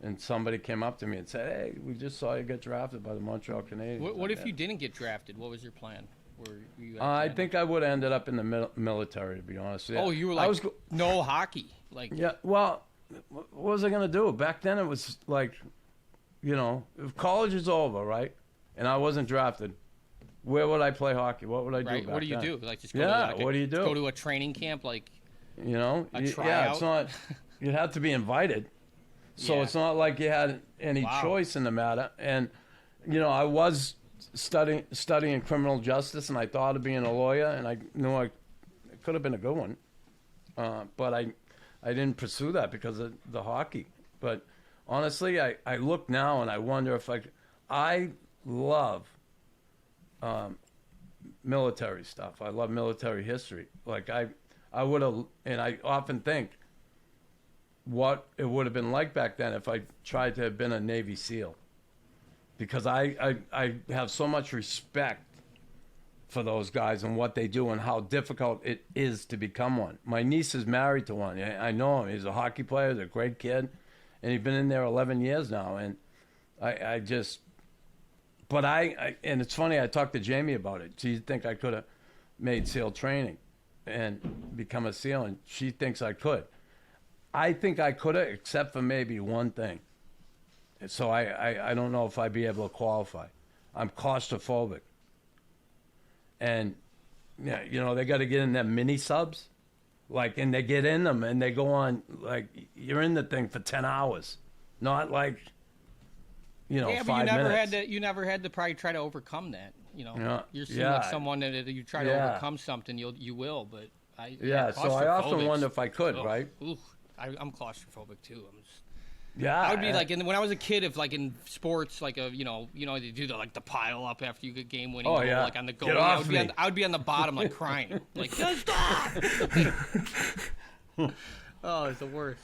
and somebody came up to me and said, hey, we just saw you get drafted by the Montreal Canadiens. What if you didn't get drafted? What was your plan? I think I would have ended up in the military, to be honest. Yeah. Oh, you were like, no hockey. Like. Yeah, well, what was I going to do? Back then it was like, you know, if college is over, right, and I wasn't drafted, where would I play hockey? What would I do? Right. Back What do you then? do? Like just go to what do you do? Go to a training camp, like you know, a tryout? Yeah, it's not. You had to be invited, so it's not like you had any choice in the matter. And you know, I was studying criminal justice, and I thought of being a lawyer, and I knew it could have been a good one, but I didn't pursue that because of the hockey. But honestly, I look now and I wonder if I love. Military stuff. I love military history. Like I would have, and I often think what it would have been like back then if I tried to have been a Navy SEAL, because I have so much respect for those guys and what they do and how difficult it is to become one. My niece is married to one. I know him. He's a hockey player. He's a great kid, and he's been in there 11 years now. And I just. But and it's funny, I talked to Jamie about it. She think I could have made SEAL training and become a SEAL, and she thinks I could. I think I could have, except for maybe one thing. So I don't know if I'd be able to qualify. I'm claustrophobic. And, yeah, you know, they got to get in them mini subs. Like, and they get in them, and they go on, like, you're in the thing for 10 hours. Not like... You know, yeah, 5 but minutes. you never had to probably try to overcome that. You know, Yeah. you're seeing like someone that you try to overcome something, you will. But so I often wonder if I could, right? I'm claustrophobic too. Yeah, I would be like, and when I was a kid, if like in sports, like they do the pile up after you get game winning goal, like on the goal. Get off me. I would be on the bottom like crying, like just stop. Oh, it's the worst.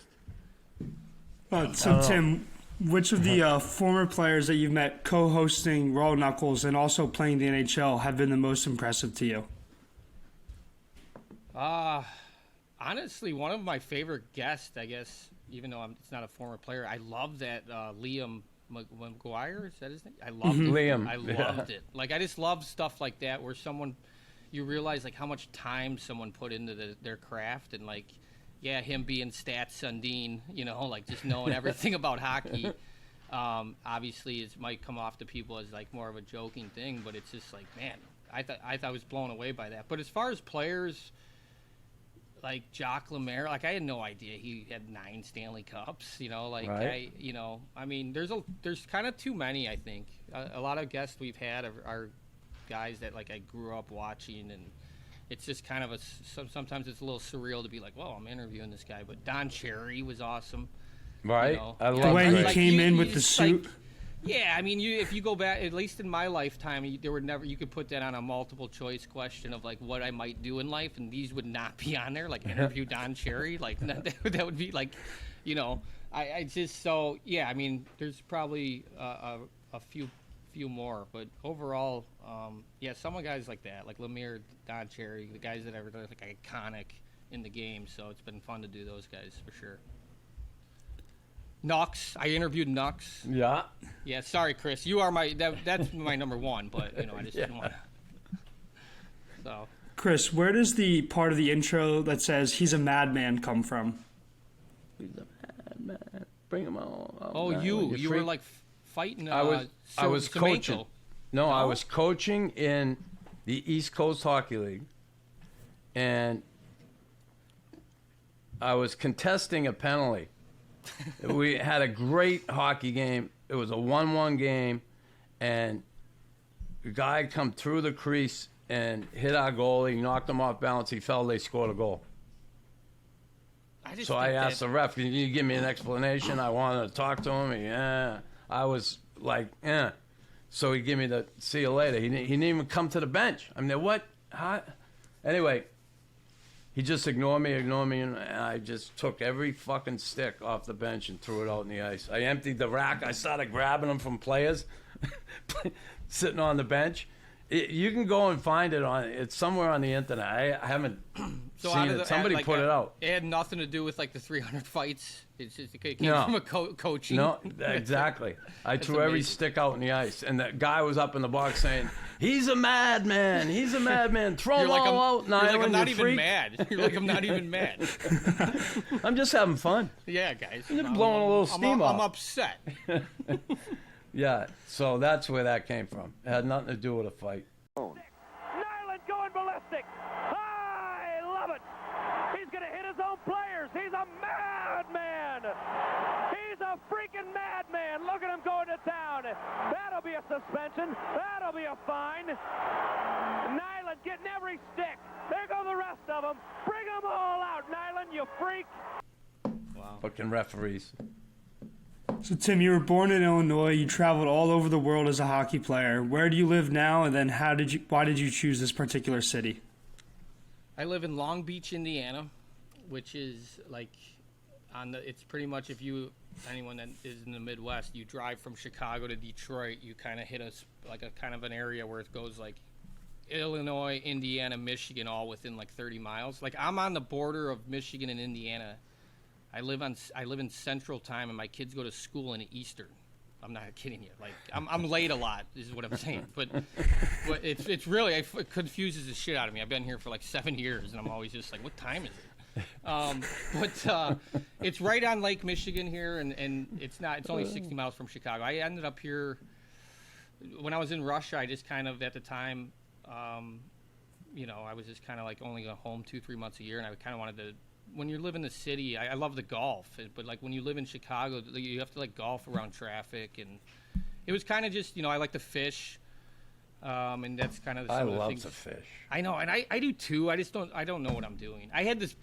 So Tim, which of the former players that you've met co-hosting Raw Knuckles and also playing the NHL have been the most impressive to you? Honestly, one of my favorite guests, I guess, even though it's not a former player, I love that Liam McGuire. Is that his name? I loved it. Liam. I loved it. Like, I just love stuff like that where you realize like how much time someone put into their craft, and like, yeah, him being Stats Sundin, like just knowing everything about hockey. Obviously, it might come off to people as like more of a joking thing, but it's just like, man, I thought I was blown away by that. But as far as players, like Jacques Lemaire, like I had no idea he had 9 Stanley Cups. Right. I mean, there's kind of too many. I think a lot of guests we've had are guys that like I grew up watching, and it's just kind of sometimes it's a little surreal to be like, whoa, I'm interviewing this guy. But Don Cherry was awesome. Right. I love the way he Drake. came in with the suit. Yeah, I mean, if you go back, at least in my lifetime, you could put that on a multiple choice question of like what I might do in life, and these would not be on there. Like interview Don Cherry, like that would be like, I just yeah. I mean, there's probably a few more, but overall, some of guys like that, like Lemaire, Don Cherry, the guys that are like iconic in the game. So it's been fun to do those guys for sure. Nux. I interviewed Nux. Yeah. Yeah, sorry, Chris. You are that's my number one, but I just didn't want to. So. Chris, where does the part of the intro that says he's a madman come from? He's a madman. Bring him on. Oh, you were like fighting. I was coaching. No, I was coaching in the East Coast Hockey League, and I was contesting a penalty. We had a great hockey game. It was a 1-1 game, and the guy come through the crease and hit our goalie, knocked him off balance. He fell. They scored a goal. I asked the ref, "Can you give me an explanation?" I wanted to talk to him. Yeah, I was like, yeah. So he gave me the see you later. He didn't even come to the bench. I mean, what? How? Anyway. He just ignored me, and I just took every fucking stick off the bench and threw it out in the ice. I emptied the rack. I started grabbing them from players sitting on the bench. You can go and find it it's somewhere on the internet. I haven't seen it. Somebody put it out. It had nothing to do with like the 300 fights. It came from a coaching. No, exactly. I threw every stick out in the ice, and that guy was up in the box saying, "He's a madman. He's a madman. Throw him all out." You're like, I'm not even mad. You're like, I'm not even mad. I'm just having fun. Yeah, guys. I'm just blowing a little steam off. I'm upset. Yeah, so that's where that came from. It had nothing to do with a fight. Nyland going ballistic. I love it. He's going to hit his own players. He's a madman. He's a freaking madman. Look at him going to town. That'll be a suspension. That'll be a fine. Nyland getting every stick. There go the rest of them. Bring them all out, Nyland, you freak. Wow. Fucking referees. So, Tim, you were born in Illinois. You traveled all over the world as a hockey player. Where do you live now, and then why did you choose this particular city? I live in Long Beach, Indiana, which is like it's pretty much anyone that is in the Midwest, you drive from Chicago to Detroit, you kind of hit a kind of an area where it goes like Illinois, Indiana, Michigan, all within like 30 miles. Like I'm on the border of Michigan and Indiana. I live in Central Time, and my kids go to school in Eastern. I'm not kidding you. Like I'm late a lot. Is what I'm saying. But it's really it confuses the shit out of me. I've been here for like 7 years, and I'm always just like, what time is it? But it's right on Lake Michigan here, and it's only 60 miles from Chicago. I ended up here when I was in Russia. I just kind of at the time, I was just kind of like only going home 2-3 months a year, and I kind of wanted to. When you live in the city, I love the golf, but like when you live in Chicago, you have to like golf around traffic, and it was kind of just I like to fish, and that's kind of some of the things. To fish. I know, and I do too. I don't know what I'm doing. I had this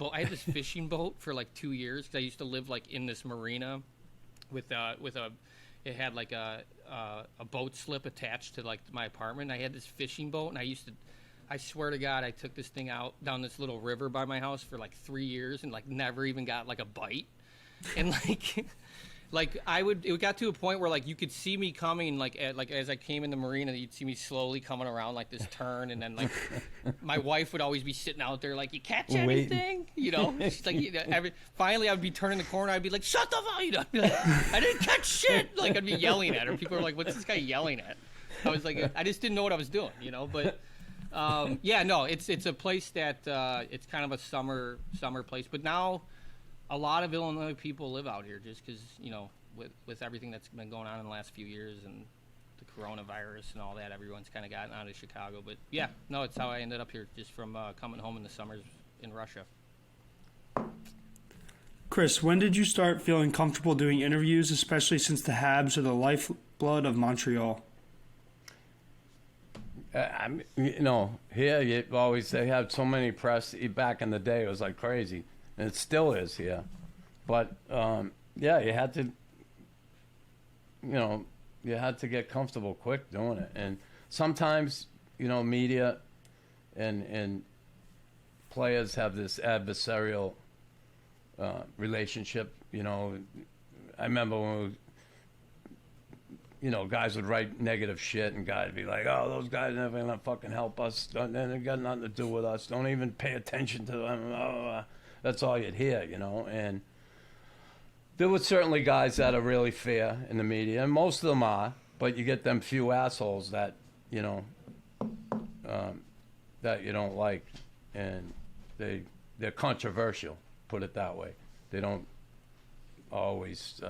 fishing boat for like 2 years because I used to live like in this marina, with a it had like a boat slip attached to like my apartment. I had this fishing boat, and I swear to God, I took this thing out down this little river by my house for like 3 years and like never even got like a bite. And like it got to a point where like you could see me coming like as I came in the marina, you'd see me slowly coming around like this turn, and then like my wife would always be sitting out there like, you catch anything? You know, she's like, finally I'd be turning the corner, I'd be like, shut the fuck, you know, I'd be like, I didn't catch shit. Like I'd be yelling at her. People are like, what's this guy yelling at? I was like, I just didn't know what I was doing, you know, but. Yeah, no, it's a place that it's kind of a summer place, but now a lot of Illinois people live out here just because, you know, with everything that's been going on in the last few years and the coronavirus and all that, everyone's kind of gotten out of Chicago. But yeah, no, it's how I ended up here, just from coming home in the summers in Russia. Chris, when did you start feeling comfortable doing interviews, especially since the Habs are the lifeblood of Montreal? You know, here they have so many press. Back in the day, it was like crazy, and it still is here. But yeah, you had to get comfortable quick doing it. And sometimes, you know, media and players have this adversarial relationship. You know, I remember when you know, guys would write negative shit, and guys would be like, oh, those guys are never going to fucking help us. They got nothing to do with us. Don't even pay attention to them. That's all you'd hear, you know. And there were certainly guys that are really fair in the media, and most of them are, but you get them few assholes that, you know, that you don't like, and they're controversial, put it that way. They don't always...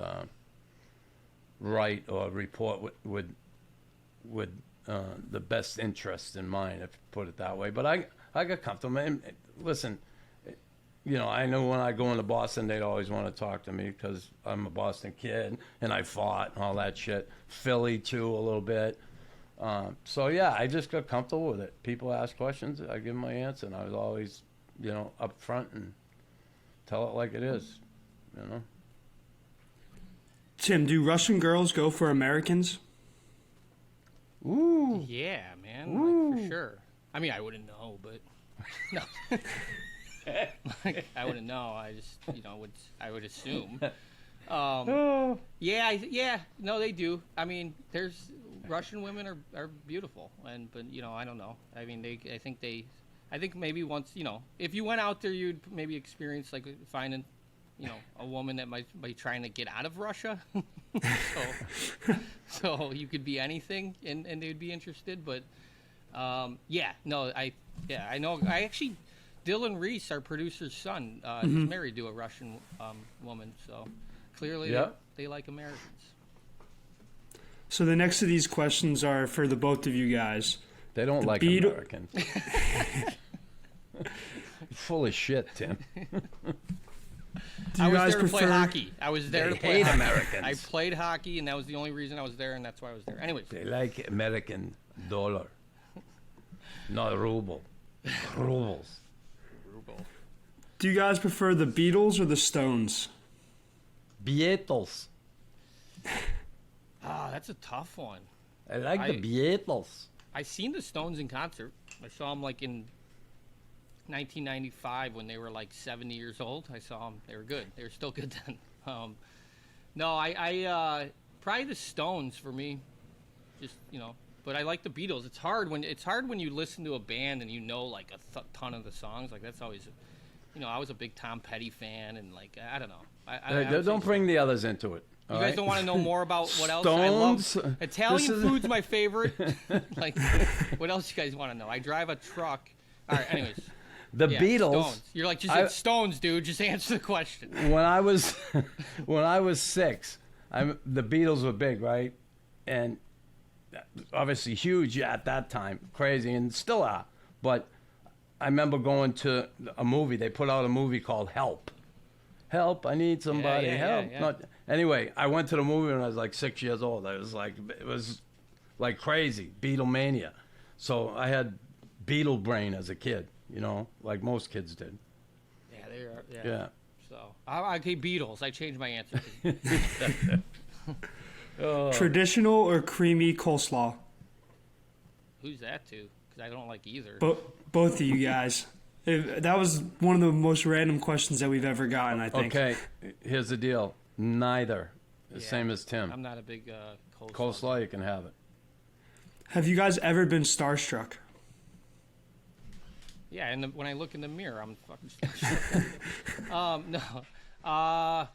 write or report with the best interest in mind, if you put it that way. But I got comfortable. And listen, you know, I know when I go into Boston, they'd always want to talk to me because I'm a Boston kid and I fought and all that shit. Philly too, a little bit. So yeah, I just got comfortable with it. People ask questions, I give them my answer, and I was always, you know, up front and tell it like it is, you know. Tim, do Russian girls go for Americans? Ooh. Yeah, man, like, for sure. I mean, I wouldn't know, but no, I wouldn't know. I just, you know, I would assume. Yeah, no, they do. I mean, Russian women are beautiful, but you know, I don't know. I mean, I think maybe once, you know, if you went out there, you'd maybe experience like finding, you know, a woman that might be trying to get out of Russia. so you could be anything, and they'd be interested. But yeah, no, I know. I actually, Dylan Reese, our producer's son, is married to a Russian woman. So clearly, they like Americans. So the next of these questions are for the both of you guys. They don't like Americans. Full of shit, Tim. I was there to play hockey. I was there to play hockey. Americans. I played hockey, and that was the only reason I was there, and that's why I was there. Anyways. They like American dollar, not ruble. Rubles. Ruble. Do you guys prefer the Beatles or the Stones? Beatles. That's a tough one. I like the Beatles. I seen the Stones in concert. I saw them like in 1995 when they were like 70 years old. I saw them. They were good. They were still good then. No, I probably the Stones for me. Just, you know, but I like the Beatles. It's hard when you listen to a band and you know like a ton of the songs. Like that's always, you know, I was a big Tom Petty fan, and like I don't know. Don't bring the others into it. You guys don't want to know more about what else? Stones? I love Italian food's my favorite. Like, what else you guys want to know? I drive a truck. All right, anyways. The Beatles. Stones. You're like, it's Stones, dude. Just answer the question. When I was 6, the Beatles were big, right? And obviously huge at that time, crazy, and still are. But I remember going to a movie. They put out a movie called Help. Help, I need somebody, help. Yeah. Anyway, I went to the movie when I was like 6 years old. It was like crazy, Beatlemania. So I had Beatle brain as a kid, you know, like most kids did. Yeah, they are. Yeah. So, Okay, Beatles. I changed my answer. Traditional or creamy coleslaw? Who's that to? Because I don't like either. Both of you guys. That was one of the most random questions that we've ever gotten, I think. Okay, here's the deal. Neither. The same as Tim. I'm not a big coleslaw. Coleslaw, you can have it. Have you guys ever been starstruck? Yeah, and when I look in the mirror, I'm fucking starstruck. No.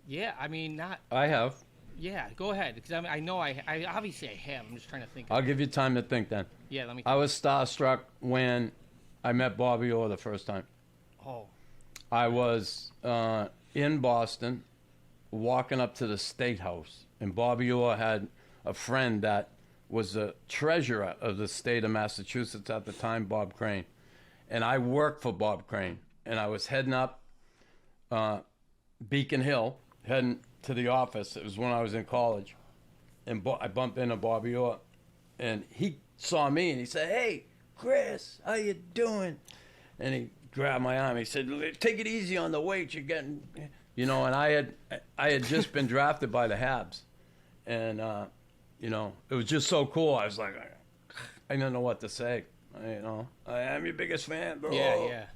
Yeah, I mean, not... I have. Yeah, go ahead, because I know I obviously I have. I'm just trying to think. I'll give you time to think then. Yeah, let me... I was starstruck when I met Bobby Orr the first time. Oh. I was in Boston, walking up to the State House, and Bobby Orr had a friend that was the treasurer of the state of Massachusetts at the time, Bob Crane. And I worked for Bob Crane, and I was heading up Beacon Hill, heading to the office. It was when I was in college. And I bumped into Bobby Orr, and he saw me, and he said, "Hey, Chris, how you doing?" And he grabbed my arm. He said, "Take it easy on the weight. You're getting..." You know, and I had just been drafted by the Habs. And, you know, it was just so cool. I was like, I didn't know what to say. You know, I'm your biggest fan, bro. Yeah.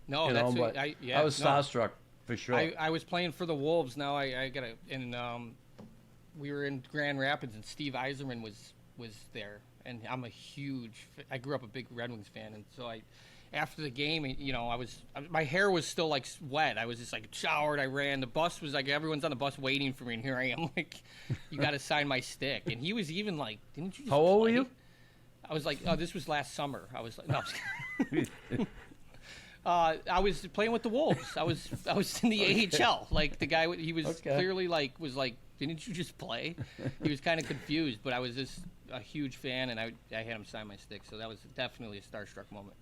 No, you that's know, what, I yeah, was starstruck for sure. I was playing for the Wolves. Now I got we were in Grand Rapids, and Steve Yzerman was there, and I'm a huge. I grew up a big Red Wings fan, and so after the game, you know, my hair was still like wet. I was just like showered. I ran. The bus was like everyone's on the bus waiting for me, and here I am like, you got to sign my stick. And he was even like, didn't you? Just How old were play? you? I was like, oh, this was last summer. I was like, no. I was playing with the Wolves. I was in the AHL. Like the guy, he was clearly like didn't you just play? He was kind of confused, but I was just a huge fan, and I had him sign my stick. So that was definitely a starstruck moment.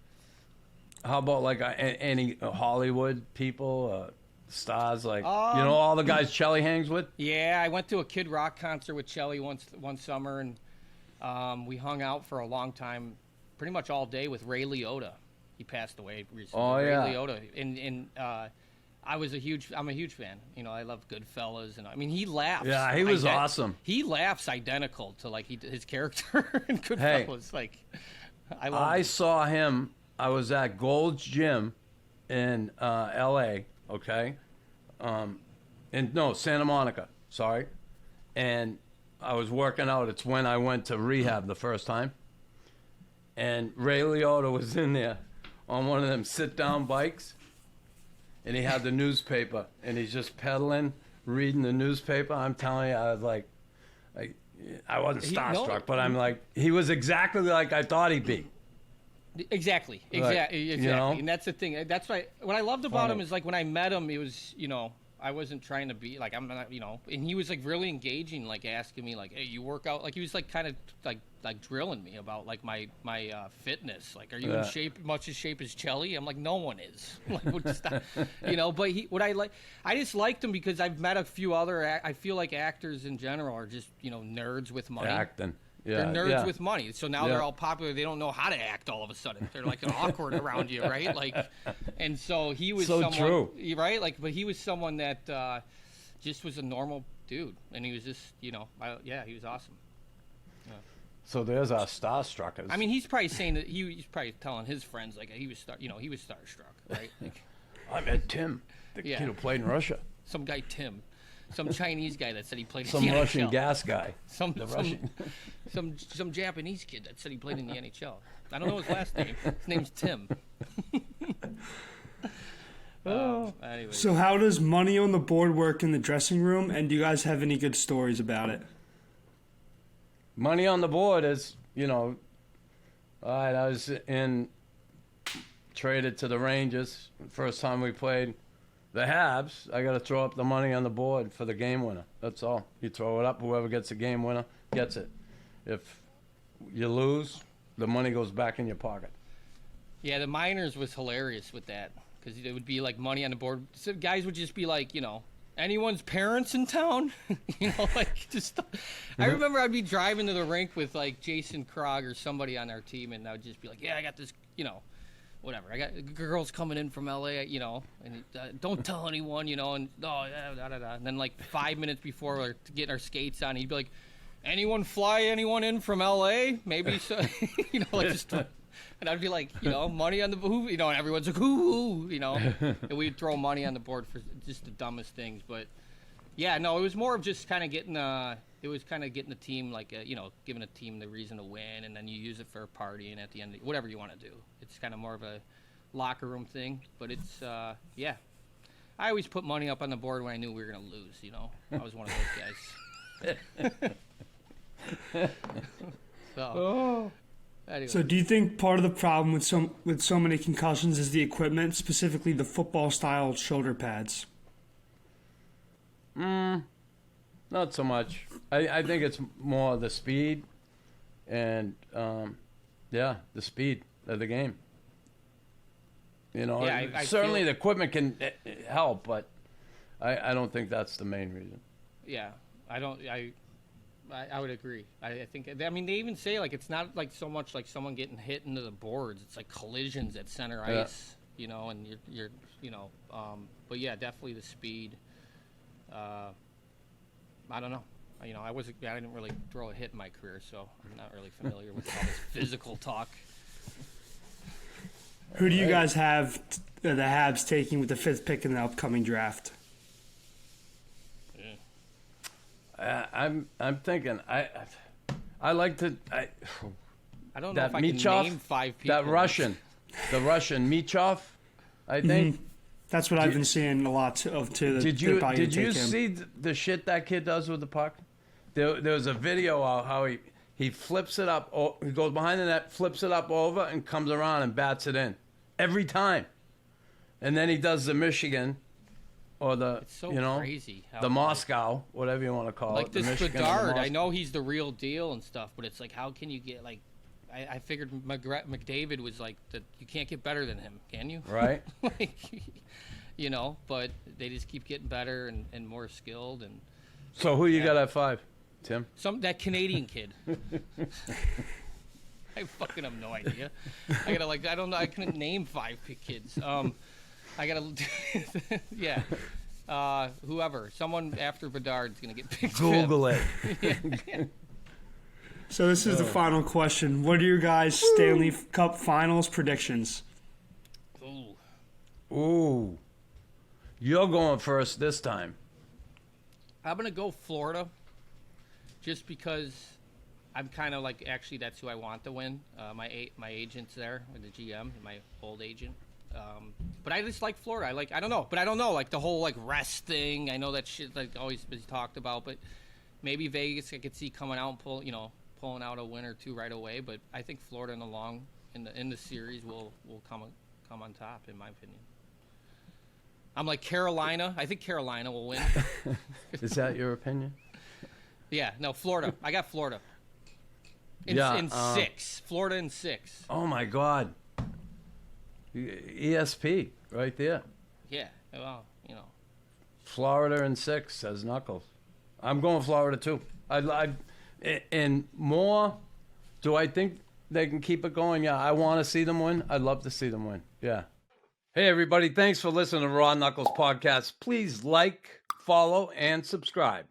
How about like any Hollywood people, stars, like you know all the guys Chelly hangs with? Yeah, I went to a Kid Rock concert with Chelly one summer, and we hung out for a long time, pretty much all day with Ray Liotta. He passed away recently. Oh, yeah. Ray Liotta, and I'm a huge fan. You know, I love Goodfellas, and I mean he laughs. Yeah, he was awesome. He laughs identical to like his character in Goodfellas. Hey, like I saw him. I was at Gold's Gym in L.A., okay? Santa Monica, sorry. And I was working out. It's when I went to rehab the first time. And Ray Liotta was in there on one of them sit-down bikes. And he had the newspaper. And he's just pedaling, reading the newspaper. I'm telling you, I was like I wasn't starstruck, but I'm like, he was exactly like I thought he'd be. Exactly. You know? And that's the thing. That's what I loved about him is like when I met him, it was, you know, I wasn't trying to be like, I'm not, you know, and he was like really engaging, like asking me like, hey, you work out? Like he was like kind of like drilling me about like my fitness. Like, are you in shape, much as shape as Chelly? I'm like, no one is. Like, you know, but I just liked him because I've met a few other, I feel like actors in general are just, you know, nerds with money. Acting. Yeah, they're nerds with money, so now they're all popular. They don't know how to act all of a sudden. They're like awkward around you, right? Like, and so he was someone, true, right? Like, but he was someone that just was a normal dude, and he was just, you know, he was awesome. Yeah. So there's our starstruckers. I mean, he's probably saying that he's probably telling his friends like he was starstruck, right? Like, I met Tim, the kid who played in Russia. Some guy Tim. Some Chinese guy that said he played in some the Russian NHL. gas guy. Some Japanese kid that said he played in the NHL. I don't know his last name. His name's Tim. Anyway. So how does money on the board work in the dressing room, and do you guys have any good stories about it? Money on the board is, you know, all right, I was traded to the Rangers. First time we played the Habs, I got to throw up the money on the board for the game winner. That's all. You throw it up, whoever gets the game winner gets it. If you lose, the money goes back in your pocket. Yeah, the Miners was hilarious with that because it would be like money on the board. So guys would just be like, you know, anyone's parents in town? You know, like just. I remember I'd be driving to the rink with like Jason Krog or somebody on our team, and I would just be like, yeah, I got this, you know, whatever. I got girls coming in from LA, you know, and don't tell anyone, you know, and and then like 5 minutes before we're getting our skates on, he'd be like, anyone fly anyone in from LA? Maybe so, you know, like just. And I'd be like, you know, money on the booth, you know, and everyone's like, ooh, you know, and we'd throw money on the board for just the dumbest things. But yeah, no, it was more of just kind of getting the team, like, you know, giving a team the reason to win, and then you use it for a party, and at the end, whatever you want to do. It's kind of more of a locker room thing, but it's, yeah. I always put money up on the board when I knew we were going to lose, you know. I was one of those guys. So, anyway. So do you think part of the problem with so many concussions is the equipment, specifically the football-style shoulder pads? Not so much. I think it's more the speed and, the speed of the game. You know, Yeah, I certainly feel- the equipment can help, but I don't think that's the main reason. Yeah, I would agree. I think, I mean, they even say, like, it's not like so much like someone getting hit into the boards. It's like collisions at center ice, you know, and you're you know, but yeah, definitely the speed. I don't know. You know, I didn't really throw a hit in my career, so I'm not really familiar with all this physical talk. Who do you guys have the Habs taking with the 5th pick in the upcoming draft? I'm thinking I like to I don't know that if I can Michov, name 5 people. the Russian Michov, I think. That's what I've been seeing a lot of too. Did you see the shit that kid does with the puck? There was a video of how he flips it up. He goes behind the net, flips it up over, and comes around and bats it in every time. And then he does the Michigan, or the It's so crazy how, the Moscow, whatever you want to call like it. this the Michigan Bedard. I know he's the real deal and stuff, but it's like, how can you get like? I figured McDavid was like you can't get better than him, can you? Right. Like, you know, but they just keep getting better and more skilled and. So who you got at 5, Tim? That Canadian kid. I fucking have no idea. I gotta I don't know. I couldn't name 5 kids. I gotta, yeah. Whoever, someone after Bedard's gonna get picked. Google it. Yeah. So this is the final question. What are your guys' Stanley Cup Finals predictions? Ooh. You're going first this time. I'm gonna go Florida, just because I'm kind of like, actually that's who I want to win. My agent's there, or the GM, my old agent. But I just like Florida. I don't know, like the whole like rest thing. I know that shit like always been talked about, but maybe Vegas I could see coming out and pulling out a win or two right away. But I think Florida in the series will come on top, in my opinion. I'm like Carolina. I think Carolina will win. Is that your opinion? Yeah, no, Florida. I got Florida. In 6. Florida in 6. Oh my God. ESP right there. Yeah, well, you know. Florida in 6 says Knuckles. I'm going Florida too. And more. Do I think they can keep it going? Yeah, I want to see them win. I'd love to see them win. Yeah. Hey everybody, thanks for listening to Raw Knuckles podcast. Please like, follow, and subscribe.